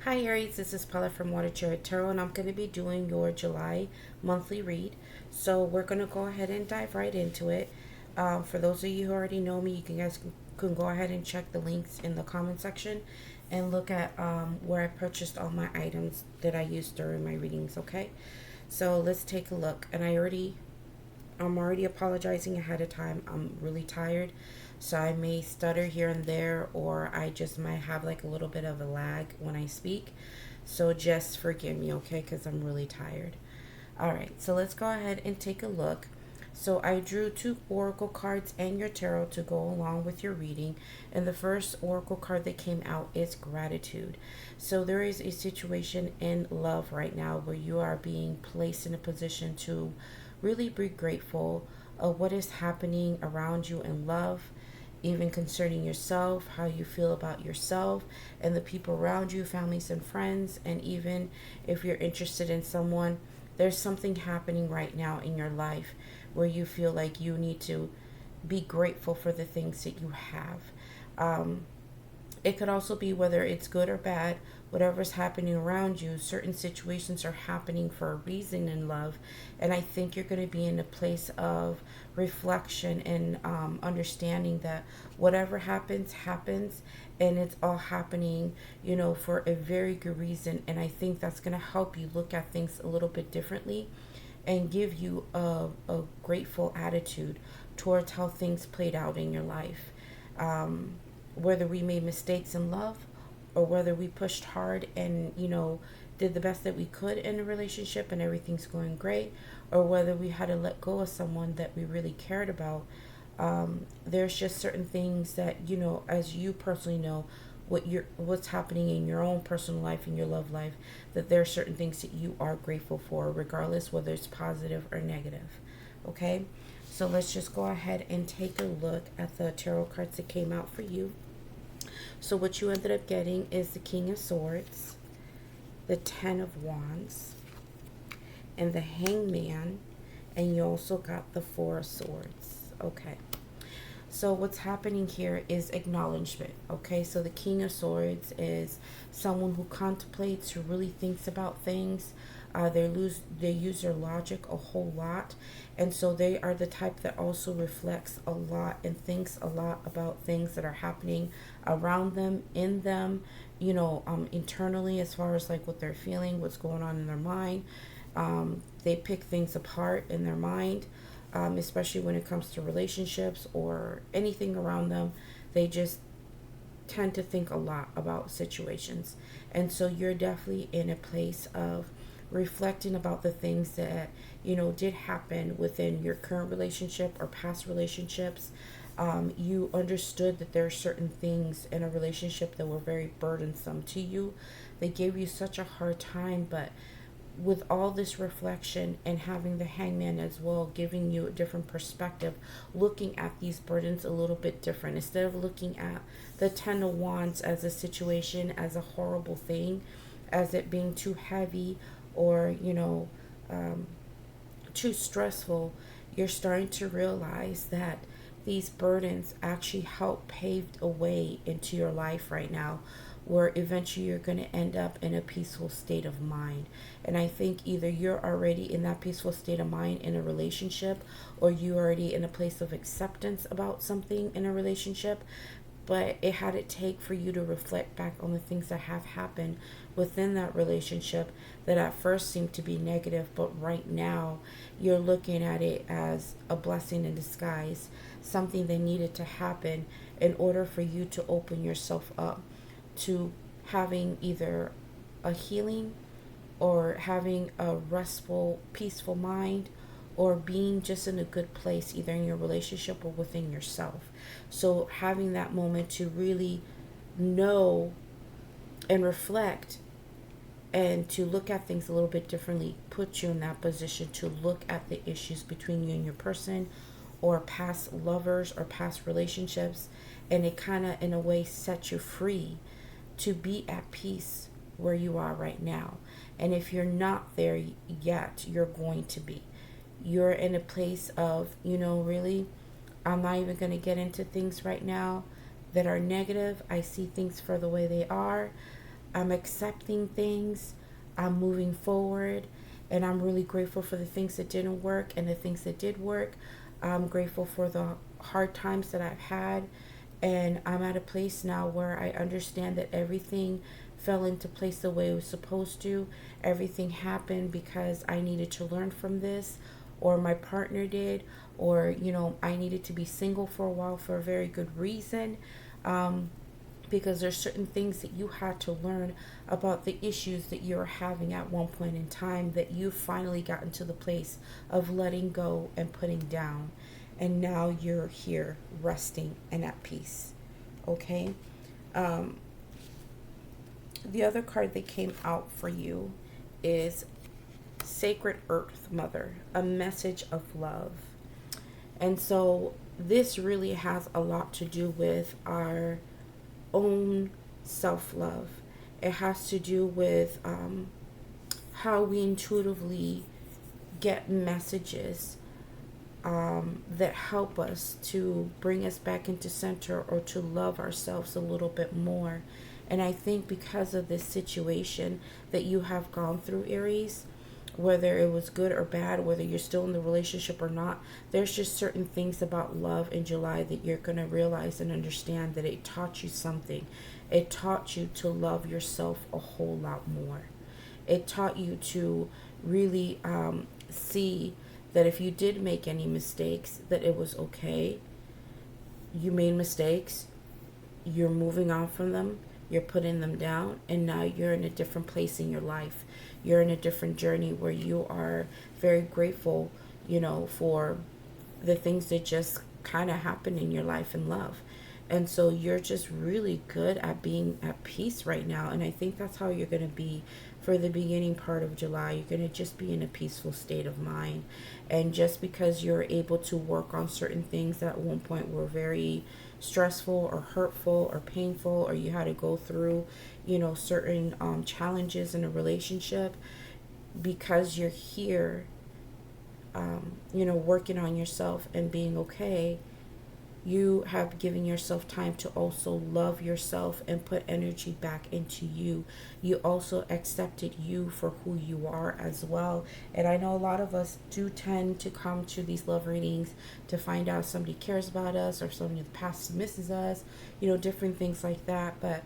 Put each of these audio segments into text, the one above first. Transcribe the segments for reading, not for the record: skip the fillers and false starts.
Hi Aries, this is Paula from Water Cherry Tarot, and I'm going to be doing your July monthly read. So we're going to go ahead and dive right into it. For those of you who already know me, you can go ahead and check the links in the comment section and look at where I purchased all my items that I used during my readings. Okay, so let's take a look. And I'm already apologizing ahead of time. I'm really tired, so I may stutter here and there, or I just might have like a little bit of a lag when I speak. So just forgive me, okay? Because I'm really tired. All right, so let's go ahead and take a look. So I drew two oracle cards and your tarot to go along with your reading. And the first oracle card that came out is gratitude. So there is a situation in love right now where you are being placed in a position to really be grateful of what is happening around you in love, even concerning yourself, how you feel about yourself and the people around you, families and friends. And even if you're interested in someone, there's something happening right now in your life where you feel like you need to be grateful for the things that you have. Um, it could also be whether it's good or bad, whatever's happening around you, certain situations are happening for a reason in love. And I think you're going to be in a place of reflection and understanding that whatever happens, happens. And it's all happening, for a very good reason. And I think that's going to help you look at things a little bit differently and give you a grateful attitude towards how things played out in your life. Whether we made mistakes in love or whether we pushed hard and, did the best that we could in a relationship and everything's going great, or whether we had to let go of someone that we really cared about. There's just certain things that, as you personally know, what's happening in your own personal life, in your love life, that there are certain things that you are grateful for, regardless whether it's positive or negative. Okay, so let's just go ahead and take a look at the tarot cards that came out for you. So what you ended up getting is the King of Swords, the Ten of Wands, and the Hangman, and you also got the Four of Swords. Okay. So what's happening here is acknowledgement. Okay, so the King of Swords is someone who contemplates, who really thinks about things. They use their logic a whole lot, and so they are the type that also reflects a lot and thinks a lot about things that are happening around them, in them, internally, as far as like what they're feeling, what's going on in their mind. They pick things apart in their mind, especially when it comes to relationships or anything around them. They just tend to think a lot about situations. And so you're definitely in a place of reflecting about the things that, did happen within your current relationship or past relationships. You understood that there are certain things in a relationship that were very burdensome to you. They gave you such a hard time, but with all this reflection and having the Hangman as well, giving you a different perspective, looking at these burdens a little bit different, instead of looking at the Ten of Wands as a situation, as a horrible thing, as it being too heavy or too stressful. You're starting to realize that these burdens actually help pave a way into your life right now, where eventually you're going to end up in a peaceful state of mind. And I think either you're already in that peaceful state of mind in a relationship, or you're already in a place of acceptance about something in a relationship. But it had to take for you to reflect back on the things that have happened within that relationship that at first seemed to be negative, but right now you're looking at it as a blessing in disguise, something that needed to happen in order for you to open yourself up to having either a healing or having a restful, peaceful mind, or being just in a good place, either in your relationship or within yourself. So having that moment to really know and reflect and to look at things a little bit differently puts you in that position to look at the issues between you and your person, or past lovers or past relationships, and it kind of in a way sets you free to be at peace where you are right now. And if you're not there yet, you're going to be. You're in a place of, really, I'm not even going to get into things right now that are negative. I see things for the way they are. I'm accepting things, I'm moving forward, and I'm really grateful for the things that didn't work and the things that did work. I'm grateful for the hard times that I've had, and I'm at a place now where I understand that everything fell into place the way it was supposed to. Everything happened because I needed to learn from this, or my partner did, or I needed to be single for a while for a very good reason. Because there's certain things that you had to learn about the issues that you're having at one point in time, that you've finally gotten to the place of letting go and putting down, and now you're here resting and at peace. Okay. um, the other card that came out for you is Sacred Earth Mother, a message of love. And so this really has a lot to do with our own self love. It has to do with how we intuitively get messages that help us to bring us back into center, or to love ourselves a little bit more. And I think because of this situation that you have gone through, Aries, whether it was good or bad, whether you're still in the relationship or not, there's just certain things about love in July that you're going to realize and understand that it taught you something. It taught you to love yourself a whole lot more. It taught you to really see that if you did make any mistakes, that it was okay. You made mistakes, you're moving on from them, you're putting them down, and now you're in a different place in your life. You're in a different journey where you are very grateful, for the things that just kind of happen in your life and love. And so you're just really good at being at peace right now. And I think that's how you're going to be for the beginning part of July. You're going to just be in a peaceful state of mind. And just because you're able to work on certain things that at one point were very stressful or hurtful or painful, or you had to go through, certain challenges in a relationship, because you're here, working on yourself and being okay, you have given yourself time to also love yourself and put energy back into you. You also accepted you for who you are as well. And I know a lot of us do tend to come to these love readings to find out somebody cares about us, or somebody in the past misses us, different things like that. But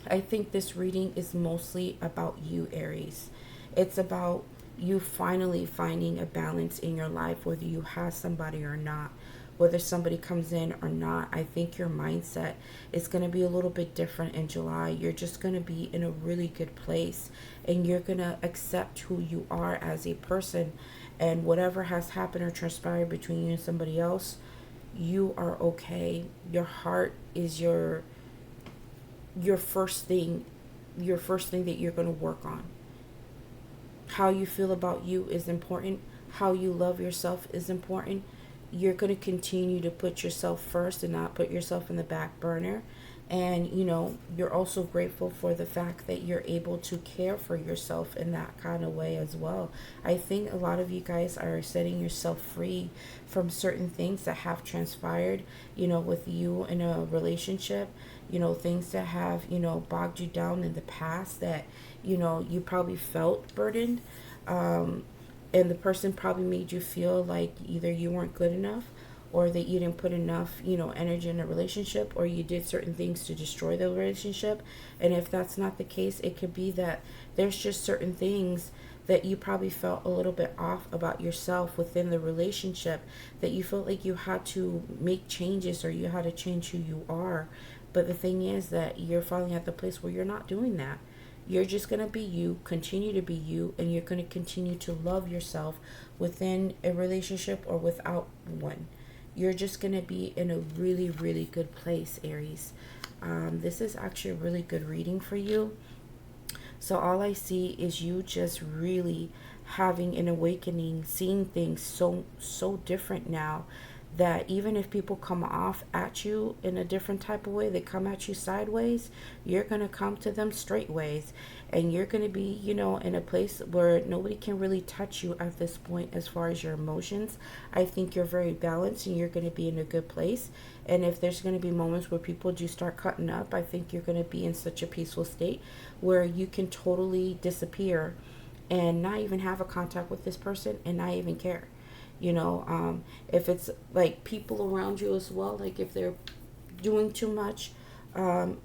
I think this reading is mostly about you, Aries. It's about you finally finding a balance in your life, whether you have somebody or not, whether somebody comes in or not. I think your mindset is going to be a little bit different in July. You're just going to be in a really good place, and you're going to accept who you are as a person. And whatever has happened or transpired between you and somebody else, you are okay. Your heart is your first thing, that you're going to work on. How you feel about you is important. How you love yourself is important. You're going to continue to put yourself first and not put yourself in the back burner. And you're also grateful for the fact that you're able to care for yourself in that kind of way as well. I think a lot of you guys are setting yourself free from certain things that have transpired, with you in a relationship, things that have, bogged you down in the past, that, you probably felt burdened. And the person probably made you feel like either you weren't good enough, or that you didn't put enough, energy in a relationship, or you did certain things to destroy the relationship. And if that's not the case, it could be that there's just certain things that you probably felt a little bit off about yourself within the relationship, that you felt like you had to make changes, or you had to change who you are. But the thing is that you're finally at the place where you're not doing that. You're just going to be you, continue to be you, and you're going to continue to love yourself within a relationship or without one. You're just going to be in a really, really good place, Aries. This is actually a really good reading for you. So all I see is you just really having an awakening, seeing things so different now, that even if people come off at you in a different type of way, they come at you sideways, you're going to come to them straight ways. And you're going to be, you know, in a place where nobody can really touch you at this point as far as your emotions. I think you're very balanced and you're going to be in a good place. And if there's going to be moments where people do start cutting up, I think you're going to be in such a peaceful state where you can totally disappear and not even have a contact with this person and not even care. You know, if it's like people around you as well, like if they're doing too much,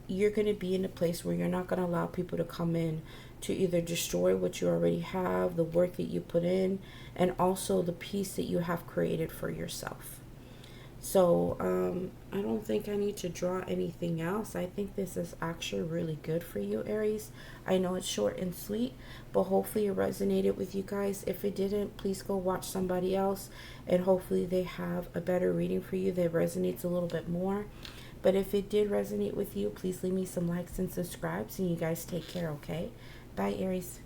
you're going to be in a place where you're not going to allow people to come in to either destroy what you already have, the work that you put in, and also the peace that you have created for yourself. So I don't think I need to draw anything else. I think this is actually really good for you, Aries. I know it's short and sweet, but hopefully it resonated with you guys. If it didn't, please go watch somebody else, and hopefully they have a better reading for you that resonates a little bit more. But if it did resonate with you, please leave me some likes and subscribes, and you guys take care, okay? Bye, Aries.